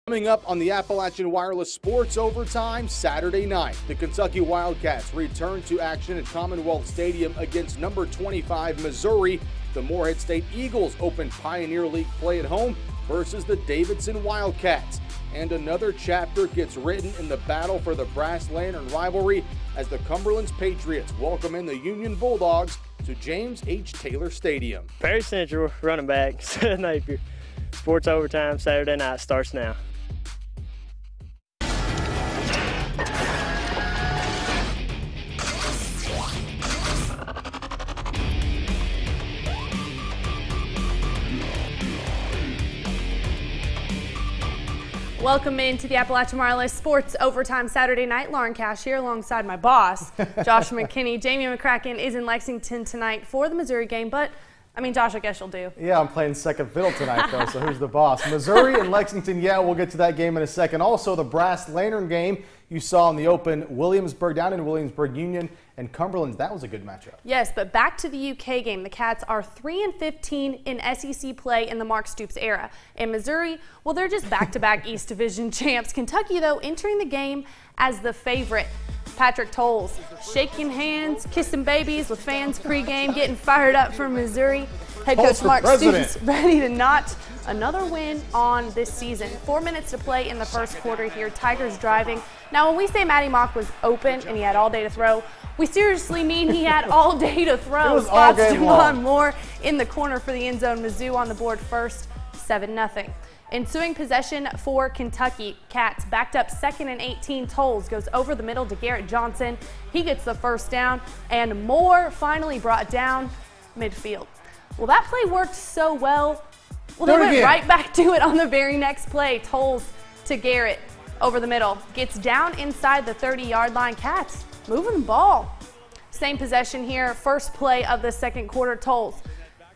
Coming up on the Appalachian Wireless Sports Overtime Saturday night, the Kentucky Wildcats return to action at Commonwealth Stadium against number 25 Missouri. The Morehead State Eagles open Pioneer League play at home versus the Davidson Wildcats. And another chapter gets written in the battle for the Brass Lantern rivalry as the Cumberlands Patriots welcome in the Union Bulldogs to James H. Taylor Stadium. Perry Central running back, Seth Napier. Sports Overtime Saturday night starts now. Welcome into the Appalachian Wireless Sports Overtime Saturday night. Lauren Cash here alongside my boss, Josh McKinney. Jamie McCracken is in Lexington tonight for the Missouri game, but I mean, Josh, I guess you'll do. Yeah, I'm playing second fiddle tonight, though, so who's the boss? Missouri and Lexington, yeah, we'll get to that game in a second. Also, the Brass Lantern game you saw in the open, Williamsburg, down in Williamsburg, Union and Cumberlands. That was a good matchup. Yes, but back to the UK game. The Cats are 3-15 in SEC play in the Mark Stoops era. And Missouri, well, they're just back-to-back East Division champs. Kentucky, though, entering the game as the favorite. Patrick Tolles shaking hands, kissing babies with fans pregame, getting fired up for Missouri. Head coach Mark Stoops ready to notch another win on this season. 4 minutes to play in the first quarter here. Tigers driving. Now, when we say Matty Mock was open and he had all day to throw, we seriously mean he had all day to throw. It was all game long. Javon Moore in the corner for the end zone. Mizzou on the board first, 7-0. Ensuing possession for Kentucky. Cats backed up 2nd and 18. Tolles goes over the middle to Garrett Johnson. He gets the first down, and Moore finally brought down midfield. Well, that play worked so well. Well, they went right back to it on the very next play. Tolles to Garrett over the middle. Gets down inside the 30-yard line. Cats moving the ball. Same possession here. First play of the second quarter. Tolles.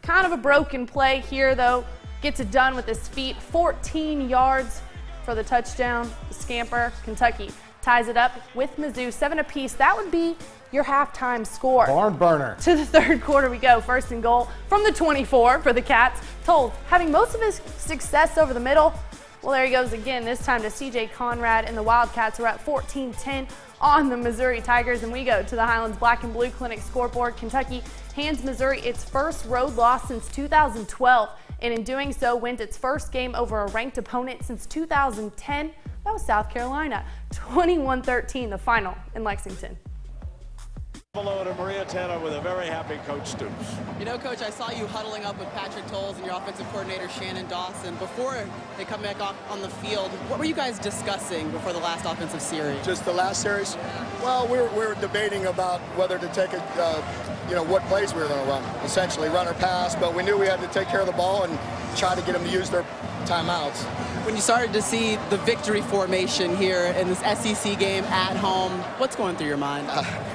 Kind of a broken play here, though. Gets it done with his feet. 14 yards for the touchdown. The scamper. Kentucky ties it up with Mizzou. 7 apiece. That would be your halftime score. Barn burner. To the third quarter we go. First and goal from the 24 for the Cats. Tolles having most of his success over the middle. Well, there he goes again, this time to C.J. Conrad, and the Wildcats are at 14-10 on the Missouri Tigers. And we go to the Highlands Black and Blue Clinic scoreboard. Kentucky hands Missouri its first road loss since 2012. And in doing so, wins its first game over a ranked opponent since 2010. That was South Carolina. 21-13, the final in Lexington. Hello to Maria Tanner with a very happy Coach Stoops. You know, Coach, I saw you huddling up with Patrick Tolles and your offensive coordinator, Shannon Dawson. Before they come back off on the field, what were you guys discussing before the last offensive series? Just the last series? Well, we were debating about whether to take it, what plays we were going to run. Essentially, run or pass, but we knew we had to take care of the ball and try to get them to use their timeouts. When you started to see the victory formation here in this SEC game at home, what's going through your mind?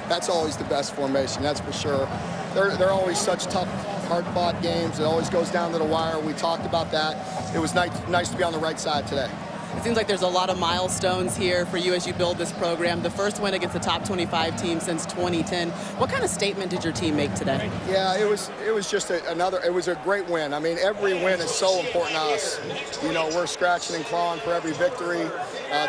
That's always the best formation, that's for sure. They're always such tough, hard-fought games. It always goes down to the wire. We talked about that. It was nice to be on the right side today. It seems like there's a lot of milestones here for you as you build this program. The first win against the top 25 team since 2010. What kind of statement did your team make today? Yeah, it was just it was a great win. I mean, every win is so important to us. You know, we're scratching and clawing for every victory.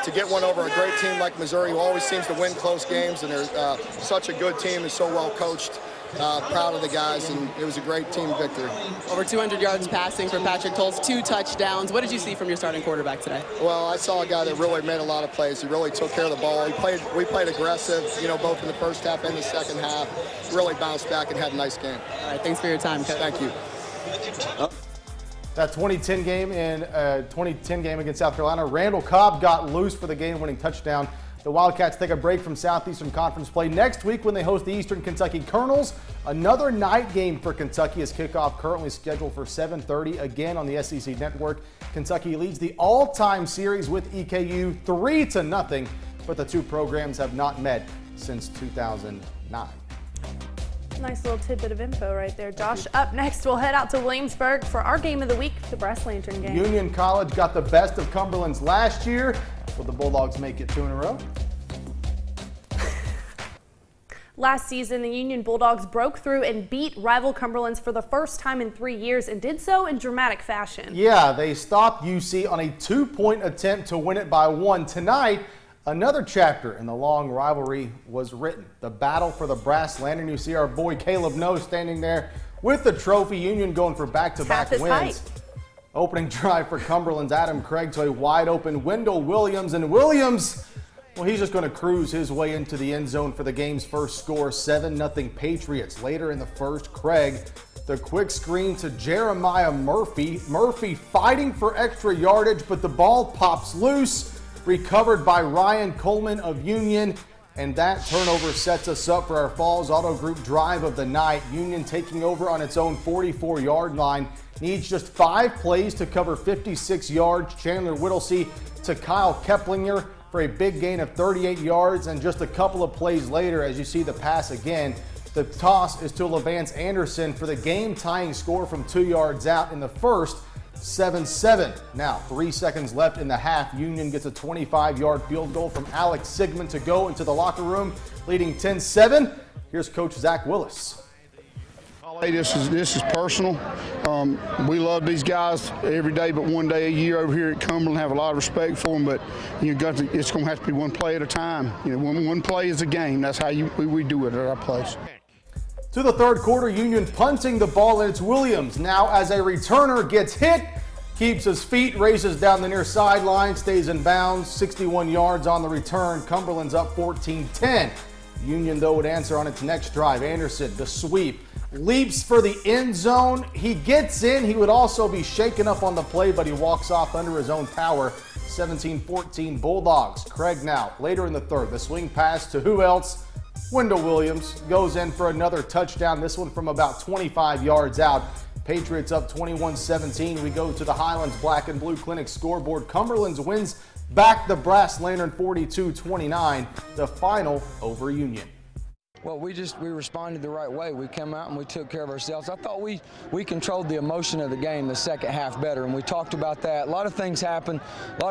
To get one over a great team like Missouri, who always seems to win close games, and they're such a good team and so well coached. Proud of the guys, and it was a great team victory. Over 200 yards passing for Patrick Tolles, 2 touchdowns. What did you see from your starting quarterback today? Well, I saw a guy that really made a lot of plays. He really took care of the ball. We played aggressive, both in the first half and the second half. Really bounced back and had a nice game. All right, thanks for your time, Coach. Thank you. That 2010 game against South Carolina, Randall Cobb got loose for the game-winning touchdown. The Wildcats take a break from Southeastern Conference play next week when they host the Eastern Kentucky Colonels. Another night game for Kentucky is kickoff currently scheduled for 7:30 again on the SEC Network. Kentucky leads the all-time series with EKU 3-0, but the two programs have not met since 2009. Nice little tidbit of info right there, Josh. Up next, we'll head out to Williamsburg for our game of the week, the Brass Lantern game. Union College got the best of Cumberlands last year. Will the Bulldogs make it 2 in a row? Last season, the Union Bulldogs broke through and beat rival Cumberlands for the first time in 3 years and did so in dramatic fashion. Yeah, they stopped UC on a 2-point attempt to win it by 1. Tonight, another chapter in the long rivalry was written. The battle for the brass lantern. You see our boy Caleb Noe standing there with the trophy. Union going for back-to-back wins. Height. Opening drive for Cumberland's Adam Craig to a wide-open Wendell Williams. And Williams, well, he's just going to cruise his way into the end zone for the game's first score, 7-0 Patriots. Later in the first, Craig, the quick screen to Jeremiah Murphy. Murphy fighting for extra yardage, but the ball pops loose. Recovered by Ryan Coleman of Union. And that turnover sets us up for our Falls Auto Group drive of the night. Union taking over on its own 44-yard line. Needs just 5 plays to cover 56 yards. Chandler Whittlesey to Kyle Keplinger for a big gain of 38 yards. And just a couple of plays later, as you see the pass again, the toss is to LaVance Anderson for the game-tying score from 2 yards out in the first. 7-7. Now, 3 seconds left in the half. Union gets a 25-yard field goal from Alex Sigmund to go into the locker room, leading 10-7. Here's Coach Zach Willis. This is personal. We love these guys every day, but one day a year over here at Cumberland. Have a lot of respect for them, but it's going to have to be one play at a time. One play is a game. That's how we do it at our place. To the third quarter, Union punting the ball, and it's Williams. Now as a returner gets hit, keeps his feet, races down the near sideline, stays in bounds, 61 yards on the return. Cumberland's up 14-10. Union, though, would answer on its next drive. Anderson, the sweep, leaps for the end zone. He gets in. He would also be shaken up on the play, but he walks off under his own power. 17-14 Bulldogs. Craig now, later in the third, the swing pass to who else? Wendell Williams goes in for another touchdown, this one from about 25 yards out. Patriots up 21-17. We go to the Highlands Black and Blue Clinic scoreboard. Cumberlands wins back the Brass Lantern 42-29, the final over Union. Well, we responded the right way. We came out and we took care of ourselves. I thought we controlled the emotion of the game the second half better, and we talked about that. A lot of things happened, a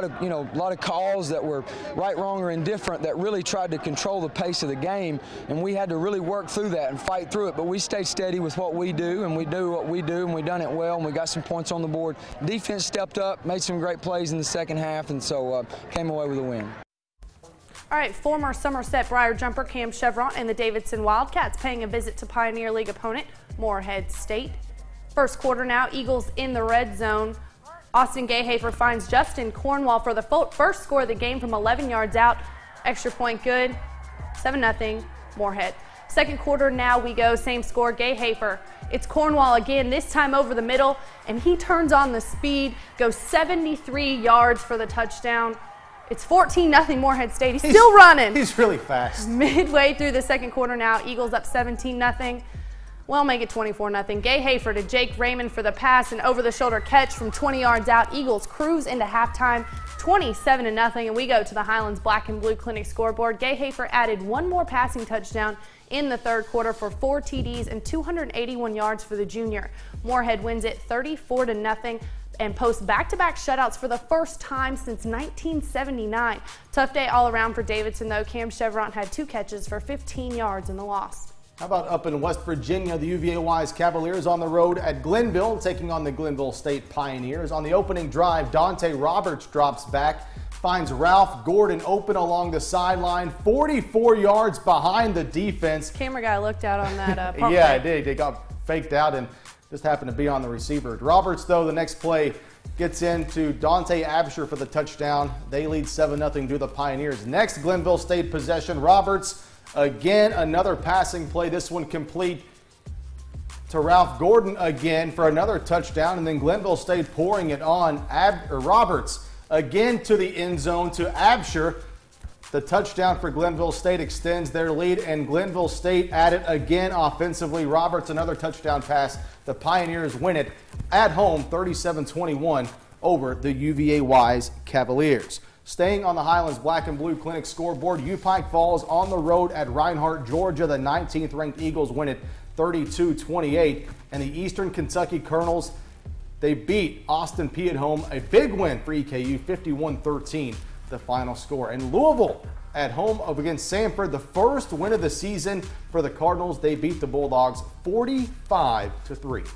lot of calls that were right, wrong, or indifferent that really tried to control the pace of the game, and we had to really work through that and fight through it. But we stayed steady with what we do, and we do what we do, and we done it well, and we got some points on the board. Defense stepped up, made some great plays in the second half, and so came away with a win. All right, former Somerset Briar jumper Cam Chevron and the Davidson Wildcats paying a visit to Pioneer League opponent Morehead State. First quarter now, Eagles in the red zone. Austin Gayhafer finds Justin Cornwall for the first score of the game from 11 yards out. Extra point good, 7-0 Morehead. Second quarter now we go, same score, Gayhafer. It's Cornwall again, this time over the middle, and he turns on the speed, goes 73 yards for the touchdown. It's 14-0 Morehead State. He's still running. He's really fast. Midway through the second quarter now, Eagles up 17-0. Well, make it 24-0. Gayhafer to Jake Raymond for the pass and over-the-shoulder catch from 20 yards out. Eagles cruise into halftime, 27-0, and we go to the Highlands Black and Blue Clinic scoreboard. Gayhafer added one more passing touchdown in the third quarter for 4 TDs and 281 yards for the junior. Morehead wins it 34-0. And post back-to-back shutouts for the first time since 1979. Tough day all around for Davidson, though. Cam Chevron had 2 catches for 15 yards in the loss. How about up in West Virginia, the UVA-Wise Cavaliers on the road at Glenville, taking on the Glenville State Pioneers. On the opening drive, Dante Roberts drops back, finds Ralph Gordon open along the sideline, 44 yards behind the defense. Camera guy looked out on that pump. Yeah, I did. They got faked out and just happened to be on the receiver. Roberts, though, the next play gets into Dante Absher for the touchdown. They lead 7-0 to the Pioneers. Next Glenville State possession, Roberts, again, another passing play. This one complete to Ralph Gordon again for another touchdown. And then Glenville State pouring it on. Roberts again to the end zone to Absher. The touchdown for Glenville State extends their lead, and Glenville State at it again offensively. Roberts, another touchdown pass. The Pioneers win it at home, 37-21 over the UVA-Wise Cavaliers. Staying on the Highlands Black and Blue Clinic scoreboard, U-Pike Falls on the road at Reinhardt, Georgia. The 19th-ranked Eagles win it 32-28. And the Eastern Kentucky Colonels, they beat Austin Peay at home. A big win for EKU, 51-13. The final score. And Louisville at home against Sanford. The first win of the season for the Cardinals. They beat the Bulldogs 45-3.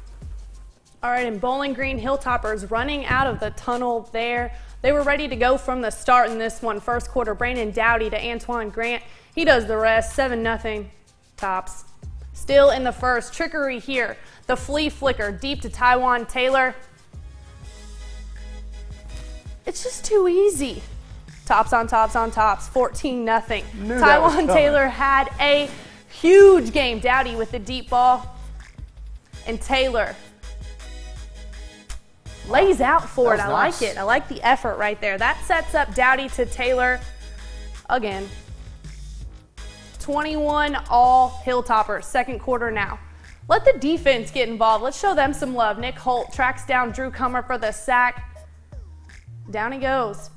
All right, and Bowling Green Hilltoppers running out of the tunnel there. They were ready to go from the start in this one. First quarter, Brandon Dowdy to Antoine Grant. He does the rest, 7-0 Tops. Still in the first, trickery here. The flea flicker deep to Taiwan Taylor. It's just too easy. Tops on tops on tops, 14-0. Taiwan Taylor had a huge game. Dowdy with the deep ball. And Taylor lays out for it. I like it. I like the effort right there. That sets up Dowdy to Taylor again. 21 all Hilltoppers. Second quarter now. Let the defense get involved. Let's show them some love. Nick Holt tracks down Drew Comer for the sack. Down he goes.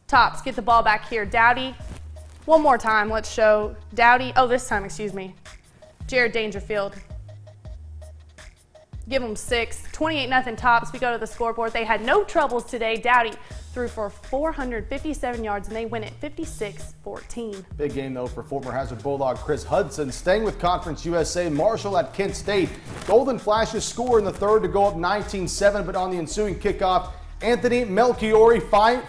Tops get the ball back here. Dowdy. One more time. Let's show Dowdy. Oh, this time, excuse me. Jared Dangerfield. Give them 6. 28-0 Tops. We go to the scoreboard. They had no troubles today. Dowdy threw for 457 yards, and they win it 56-14. Big game, though, for former Hazard Bulldog Chris Hudson. Staying with Conference USA, Marshall at Kent State. Golden Flashes score in the third to go up 19-7, but on the ensuing kickoff, Anthony Melchiori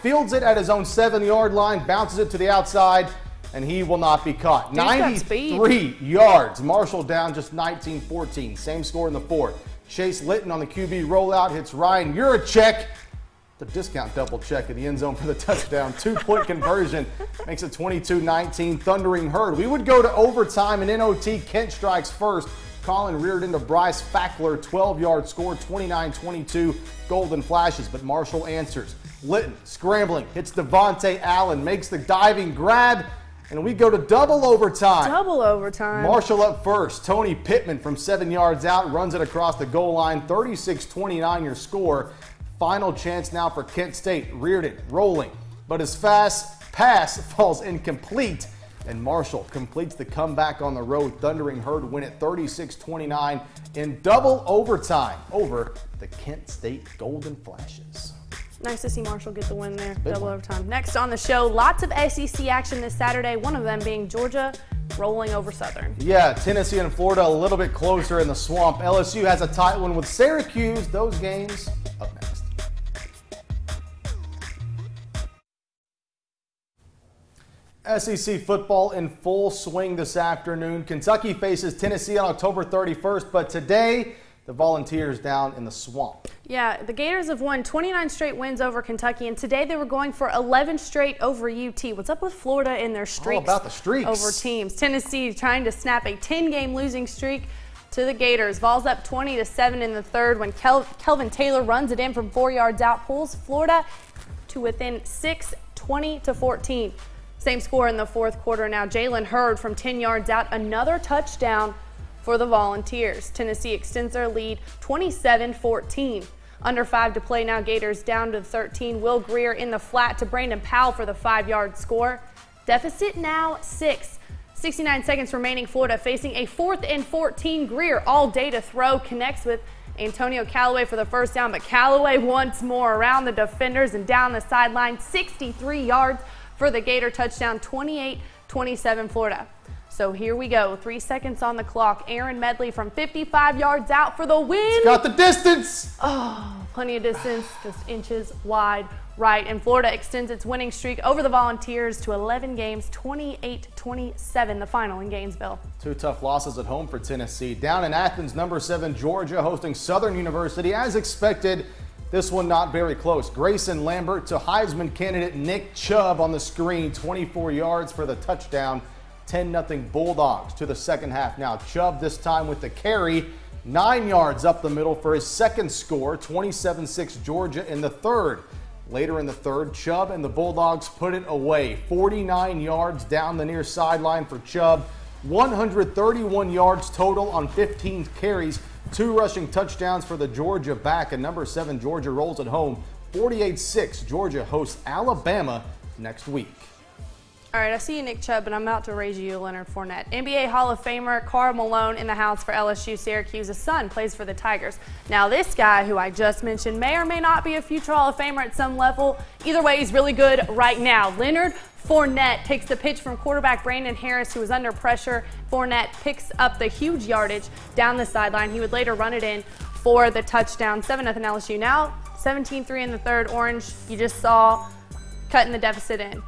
fields it at his own 7-yard line, bounces it to the outside, and he will not be caught. 93 yards. Marshall down just 19-14. Same score in the fourth. Chase Litton on the QB rollout hits Ryan Urachek. The discount double check in the end zone for the touchdown. 2-point conversion makes it 22-19. Thundering Herd. We would go to overtime and NOT. Kent strikes first. Colin reared into Bryce Fackler. 12-yard score. 29-22 Golden Flashes. But Marshall answers. Litton scrambling. Hits Devontae Allen. Makes the diving grab. And we go to double overtime. Double overtime. Marshall up first. Tony Pittman from 7 yards out runs it across the goal line. 36-29 your score. Final chance now for Kent State. Reardon rolling, but his fast pass falls incomplete, and Marshall completes the comeback on the road. Thundering Herd win it 36-29 in double overtime over the Kent State Golden Flashes. Nice to see Marshall get the win there. Double overtime. Next on the show, lots of SEC action this Saturday, one of them being Georgia rolling over Southern. Yeah, Tennessee and Florida a little bit closer in the swamp. LSU has a tight one with Syracuse. Those games up next. SEC football in full swing this afternoon. Kentucky faces Tennessee on October 31st, but today the Volunteers down in the swamp. Yeah, the Gators have won 29 straight wins over Kentucky, and today they were going for 11 straight over UT. What's up with Florida and their streaks? All about the streaks. Over teams. Tennessee trying to snap a 10-game losing streak to the Gators. Vols up 20-7 in the third when Kelvin Taylor runs it in from 4 yards out, pulls Florida to within 6, 20-14. Same score in the fourth quarter now. Jalen Hurd from 10 yards out, another touchdown for the Volunteers. Tennessee extends their lead 27-14. Under 5 to play now. Gators down to 13. Will Greer in the flat to Brandon Powell for the 5-yard score. Deficit now 6. 69 seconds remaining. Florida facing a 4th and 14. Greer all day to throw. Connects with Antonio Callaway for the first down, but Callaway once more around the defenders and down the sideline. 63 yards for the Gator touchdown. 28-27 Florida. So here we go. 3 seconds on the clock. Aaron Medley from 55 yards out for the win. He's got the distance. Oh, plenty of distance, just inches wide right. And Florida extends its winning streak over the Volunteers to 11 games, 28-27, the final in Gainesville. 2 tough losses at home for Tennessee. Down in Athens, number 7 Georgia hosting Southern University. As expected, this one not very close. Grayson Lambert to Heisman candidate Nick Chubb on the screen. 24 yards for the touchdown. 10-0 Bulldogs to the second half. Now Chubb this time with the carry. 9 yards up the middle for his second score. 27-6 Georgia in the third. Later in the third, Chubb and the Bulldogs put it away. 49 yards down the near sideline for Chubb. 131 yards total on 15 carries. 2 rushing touchdowns for the Georgia back. And number 7 Georgia rolls at home. 48-6 Georgia hosts Alabama next week. All right, I see you, Nick Chubb, and I'm about to raise you, Leonard Fournette. NBA Hall of Famer Karl Malone in the house for LSU Syracuse. His son plays for the Tigers. Now, this guy, who I just mentioned, may or may not be a future Hall of Famer at some level. Either way, he's really good right now. Leonard Fournette takes the pitch from quarterback Brandon Harris, who was under pressure. Fournette picks up the huge yardage down the sideline. He would later run it in for the touchdown. 7-0 LSU. Now 17-3 in the third. Orange, you just saw, cutting the deficit in.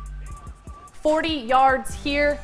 40 yards here.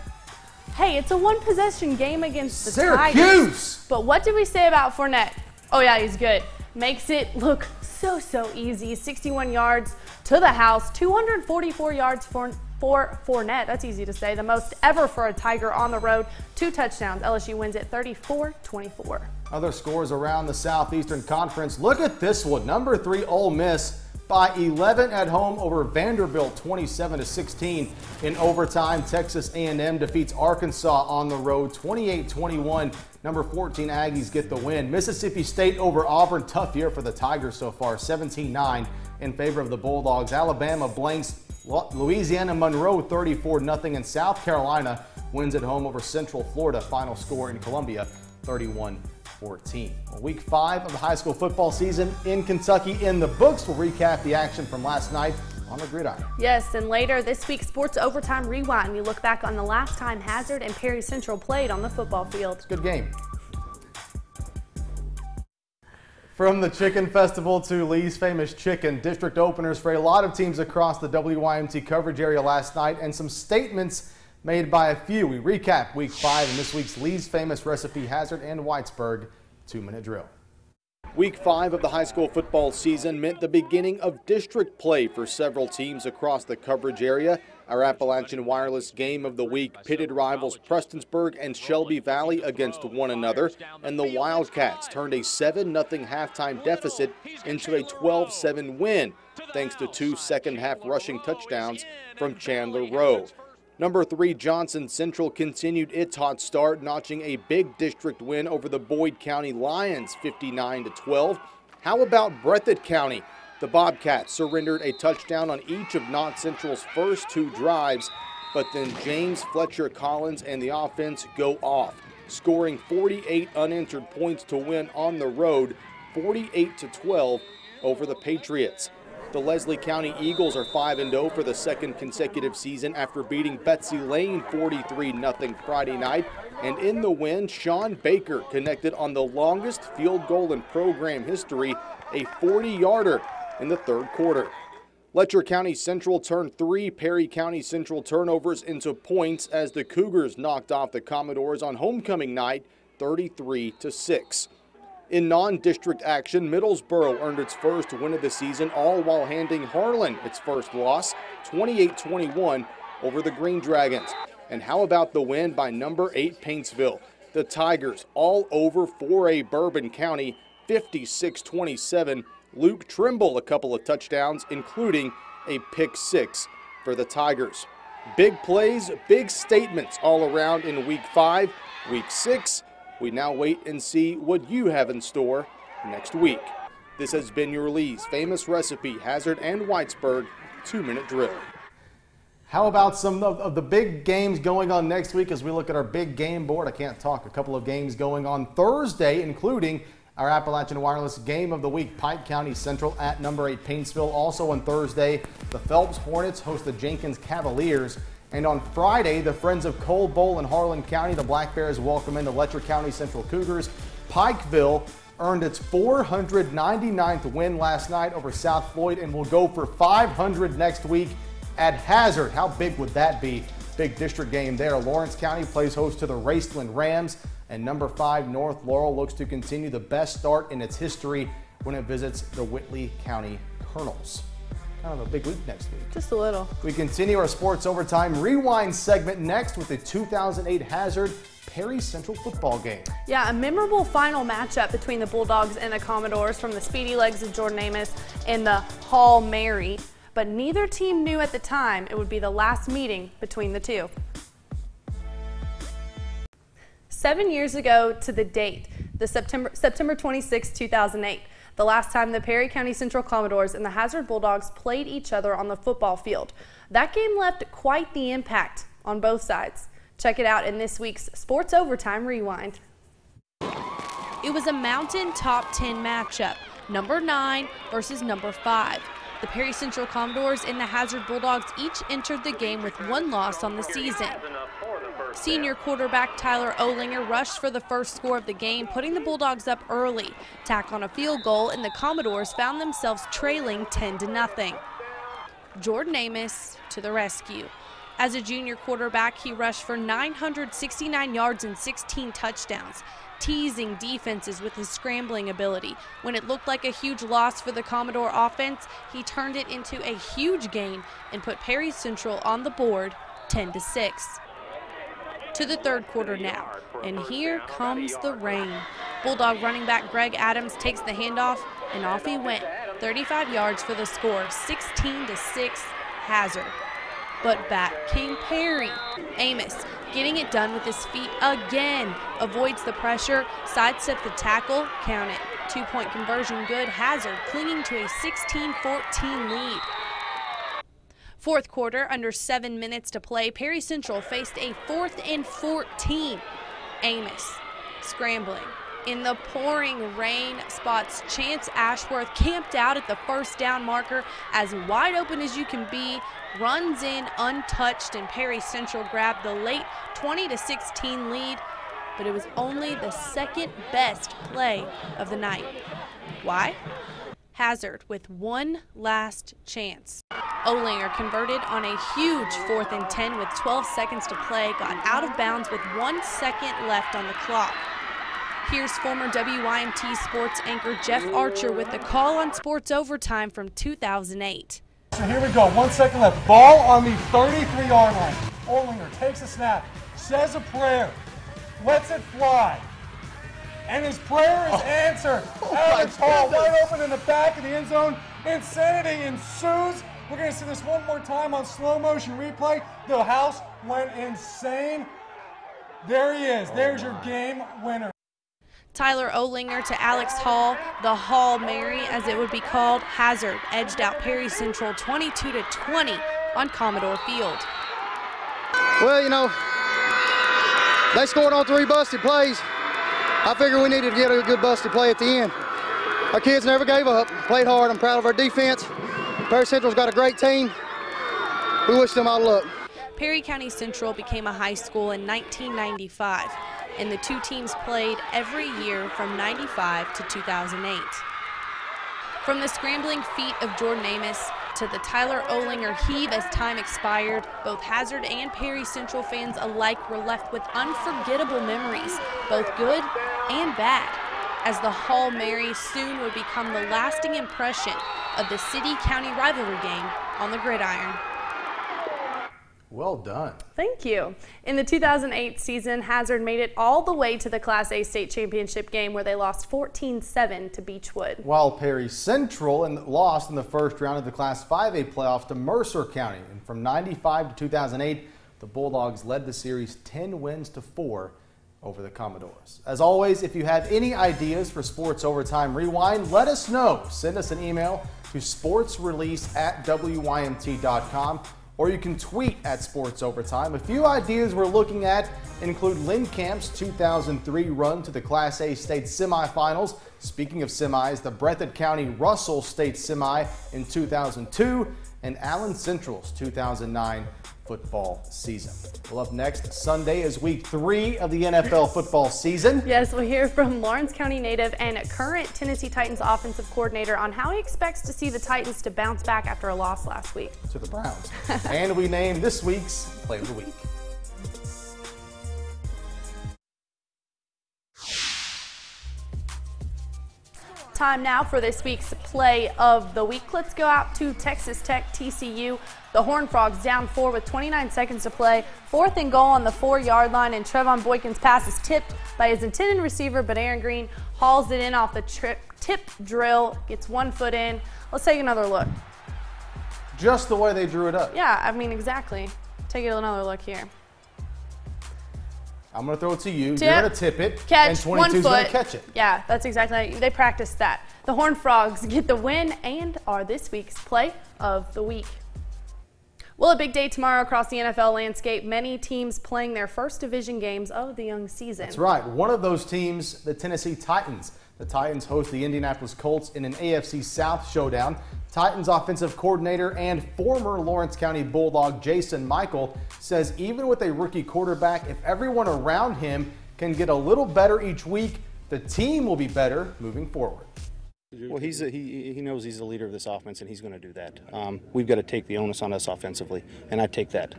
Hey, it's a one-possession game against the Tigers. But what did we say about Fournette? Oh, yeah, he's good. Makes it look so easy. 61 yards to the house. 244 yards for Fournette. That's easy to say. The most ever for a Tiger on the road. 2 touchdowns. LSU wins it 34-24. Other scores around the Southeastern Conference. Look at this one. Number 3 Ole Miss by 11 at home over Vanderbilt, 27-16 in overtime. Texas A&M defeats Arkansas on the road, 28-21. Number 14 Aggies get the win. Mississippi State over Auburn, tough year for the Tigers so far, 17-9 in favor of the Bulldogs. Alabama blanks Louisiana Monroe 34-0, and South Carolina wins at home over Central Florida. Final score in Columbia, 31-14. Well, week 5 of the high school football season in Kentucky in the books. We'll recap the action from last night on the gridiron. Yes, and later this week's Sports Overtime Rewind, we look back on the last time Hazard and Perry Central played on the football field. Good game. From the Chicken Festival to Lee's Famous Chicken, district openers for a lot of teams across the WYMT coverage area last night, and some statements made by a few. We recap week 5 in this week's Lee's Famous Recipe Hazard and Whitesburg 2-minute drill. Week 5 of the high school football season meant the beginning of district play for several teams across the coverage area. Our Appalachian Wireless game of the week pitted rivals Prestonsburg and Shelby Valley against one another, and the Wildcats turned a 7-0 halftime deficit into a 12-7 win, thanks to 2 second-half rushing touchdowns from Chandler Rowe. Number 3 Johnson Central continued its hot start, notching a big district win over the Boyd County Lions, 59-12. How about Breathitt County? The Bobcats surrendered a touchdown on each of Knott Central's first 2 drives, but then James Fletcher Collins and the offense go off, scoring 48 unanswered points to win on the road, 48-12 over the Patriots. The Leslie County Eagles are 5-0 for the second consecutive season after beating Betsy Lane 43-0 Friday night. And in the win, Sean Baker connected on the longest field goal in program history, a 40-yarder in the third quarter. Letcher County Central turned 3 Perry County Central turnovers into points as the Cougars knocked off the Commodores on homecoming night 33-6. In non-district action, Middlesboro earned its first win of the season, all while handing Harlan its first loss, 28-21 over the Green Dragons. And how about the win by number 8 Paintsville? The Tigers all over 4A Bourbon County, 56-27. Luke Trimble a couple of touchdowns, including a pick 6 for the Tigers. Big plays, big statements all around in week 5. Week 6, we now wait and see what you have in store next week. This has been your Lee's Famous Recipe Hazard and Whitesburg 2-minute drill. How about some of the big games going on next week as we look at our big game board? I can't talk. A couple of games going on Thursday, including our Appalachian Wireless game of the week, Pike County Central at number 8 Paintsville. Also on Thursday, the Phelps Hornets host the Jenkins Cavaliers. And on Friday, the Friends of Cold Bowl in Harlan County, the Black Bears welcome in the Letcher County Central Cougars. Pikeville earned its 499th win last night over South Floyd and will go for 500 next week at Hazard. How big would that be? Big district game there. Lawrence County plays host to the Raceland Rams, and number 5 North Laurel looks to continue the best start in its history when it visits the Whitley County Colonels. Kind of a big week next week. Just a little. We continue our Sports Overtime Rewind segment next with the 2008 Hazard Perry Central football game. Yeah, a memorable final matchup between the Bulldogs and the Commodores from the speedy legs of Jordan Amos and the Hall Mary. But neither team knew at the time it would be the last meeting between the two. 7 years ago to the date, the September 26, 2008. The last time the Perry County Central Commodores and the Hazard Bulldogs played each other on the football field. That game left quite the impact on both sides. Check it out in this week's Sports Overtime Rewind. It was a Mountain Top 10 matchup, number 9 versus number 5. The Perry Central Commodores and the Hazard Bulldogs each entered the game with one loss on the season. Senior quarterback Tyler Olinger rushed for the first score of the game, putting the Bulldogs up early. Tack on a field goal, and the Commodores found themselves trailing 10-0. Jordan Amos to the rescue. As a junior quarterback, he rushed for 969 yards and 16 touchdowns, teasing defenses with his scrambling ability. When it looked like a huge loss for the Commodore offense, he turned it into a huge gain and put Perry Central on the board 10-6. To the third quarter now, and here comes the rain. Bulldog running back Greg Adams takes the handoff, and off he went. 35 yards for the score, 16-6 Hazard. But back came Perry. Amos getting it done with his feet again. Avoids the pressure, sidesteps the tackle, count it. 2-point conversion good. Hazard clinging to a 16-14 lead. Fourth quarter, under 7 minutes to play, Perry Central faced a 4th and 14. Amos scrambling. In the pouring rain, spots Chance Ashworth camped out at the first down marker, as wide open as you can be, runs in untouched, and Perry Central grabbed the late 20-16 lead, but it was only the second best play of the night. Why? Hazard with one last chance. Olinger converted on a huge 4th and 10 with 12 seconds to play, got out of bounds with 1 second left on the clock. Here's former WYMT sports anchor Jeff Archer with the call on Sports Overtime from 2008. So here we go, 1 second left. Ball on the 33-yard line. Olinger takes a snap, says a prayer, lets it fly. And his prayer is answered. Alex Hall wide open in the back of the end zone. Insanity ensues. We're going to see this one more time on slow motion replay. The house went insane. There he is. There's your game winner. Tyler Olinger to Alex Hall, the Hall Mary as it would be called. Hazard edged out Perry Central 22-20 on Commodore Field. Well, you know, they scored on 3 busted plays. I figured we needed to get a good busted play at the end. Our kids never gave up, played hard. I'm proud of our defense. Perry Central's got a great team. We wish them all luck. Perry County Central became a high school in 1995, and the two teams played every year from 95 to 2008. From the scrambling feet of Jordan Amos to the Tyler Olinger heave as time expired, both Hazard and Perry Central fans alike were left with unforgettable memories, both good and bad, as the Hall Mary soon would become the lasting impression of the city-county rivalry game on the gridiron. Well done. Thank you. In the 2008 season, Hazard made it all the way to the Class A state championship game where they lost 14-7 to Beechwood. While Perry Central lost in the first round of the Class 5A playoffs to Mercer County. And from 95 to 2008, the Bulldogs led the series 10 wins to 4 over the Commodores. As always, if you have any ideas for Sports Overtime Rewind, let us know. Send us an email to sportsrelease@wymt.com. or you can tweet at Sports Overtime. A few ideas we're looking at include Lynn Camp's 2003 run to the Class A state semifinals. Speaking of semis, the Breathitt County Russell State Semi in 2002 and Allen Central's 2009 football season. Well, up next Sunday is week 3 of the NFL football season. Yes, we'll hear from Lawrence County native and current Tennessee Titans offensive coordinator on how he expects to see the Titans to bounce back after a loss last week to the Browns. And we name this week's Play of the Week. Time now for this week's Play of the Week. Let's go out to Texas Tech TCU. The Horned Frogs down 4 with 29 seconds to play. 4th and goal on the 4-yard line, and Trevon Boykin's pass is tipped by his intended receiver, but Aaron Green hauls it in off the tip drill, gets 1 foot in. Let's take another look. Just the way they drew it up. Yeah, I mean, exactly. Take another look here. I'm going to throw it to you. Tip, you're going to tip it, catch, and 22's going to catch it. Yeah, that's exactly how they practiced that. The Horned Frogs get the win and are this week's Play of the Week. Well, a big day tomorrow across the NFL landscape. Many teams playing their first division games of the young season. That's right. One of those teams, the Tennessee Titans. The Titans host the Indianapolis Colts in an AFC South showdown. Titans offensive coordinator and former Lawrence County Bulldog Jason Michael says even with a rookie quarterback, if everyone around him can get a little better each week, the team will be better moving forward. Well, he knows he's the leader of this offense, and he's going to do that. We've got to take the onus on us offensively, and I take that,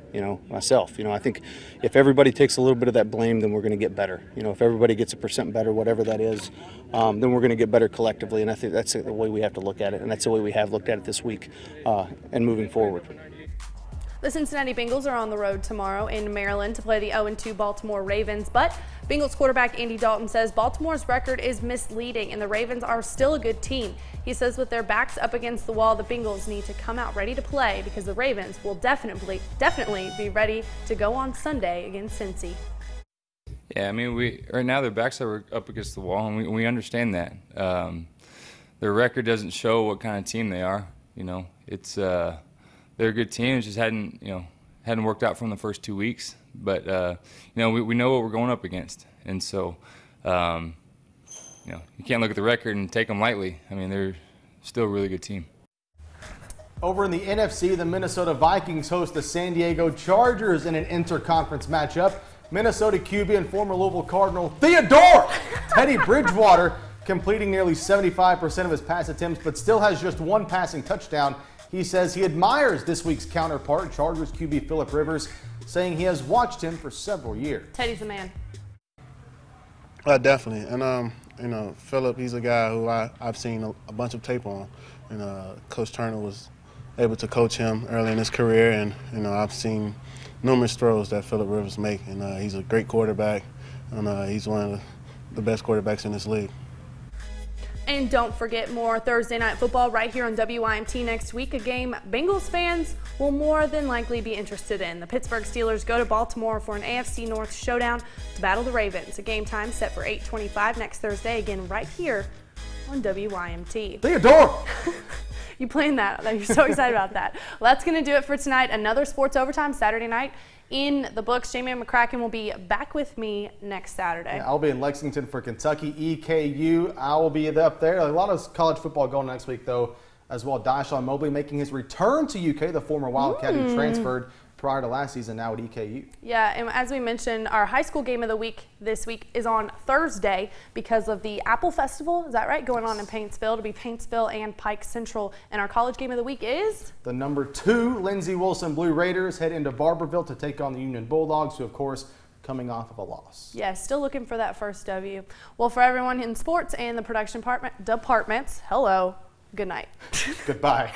myself. I think if everybody takes a little bit of that blame, then we're going to get better. If everybody gets 1% better, whatever that is, then we're going to get better collectively, and I think that's the way we have to look at it, and that's the way we have looked at it this week and moving forward. The Cincinnati Bengals are on the road tomorrow in Maryland to play the 0-2 Baltimore Ravens, but Bengals quarterback Andy Dalton says Baltimore's record is misleading and the Ravens are still a good team. He says with their backs up against the wall, the Bengals need to come out ready to play because the Ravens will definitely be ready to go on Sunday against Cincy. Yeah, I mean, right now their backs are up against the wall, and we understand that. Their record doesn't show what kind of team they are. They're a good team. It just hadn't worked out from the first 2 weeks. But we know what we're going up against, and so you can't look at the record and take them lightly. I mean, they're still a really good team. Over in the NFC, the Minnesota Vikings host the San Diego Chargers in an interconference matchup. Minnesota QB and former Louisville Cardinal Theodore Teddy Bridgewater completing nearly 75% of his pass attempts, but still has just one passing touchdown. He says he admires this week's counterpart, Chargers QB Phillip Rivers, saying he has watched him for several years. Teddy's the man. Definitely. And, Phillip, he's a guy who I've seen a bunch of tape on. And Coach Turner was able to coach him early in his career. And, I've seen numerous throws that Phillip Rivers make. And he's a great quarterback. And he's one of the best quarterbacks in this league. And don't forget more Thursday Night Football right here on WYMT next week, a game Bengals fans will more than likely be interested in. The Pittsburgh Steelers go to Baltimore for an AFC North showdown to battle the Ravens. A game time set for 8:25 next Thursday, again right here on WYMT. Theodore! You playing that? You're so excited about that. Well, that's going to do it for tonight. Another sports overtime Saturday night in the books. Jamie McCracken will be back with me next Saturday. Yeah, I'll be in Lexington for Kentucky EKU. I will be up there. A lot of college football going next week, though, as well. Dashawn Mobley making his return to UK, the former Wildcat who transferred prior to last season, now at EKU. Yeah, and as we mentioned, our high school game of the week this week is on Thursday because of the Apple Festival. Is that right? Going on in Paintsville. It'll be Paintsville and Pike Central. And our college game of the week is? The number 2 Lindsey Wilson Blue Raiders head into Barberville to take on the Union Bulldogs, who, of course, coming off of a loss. Yeah, still looking for that first W. Well, for everyone in sports and the production departments, hello, good night. Goodbye.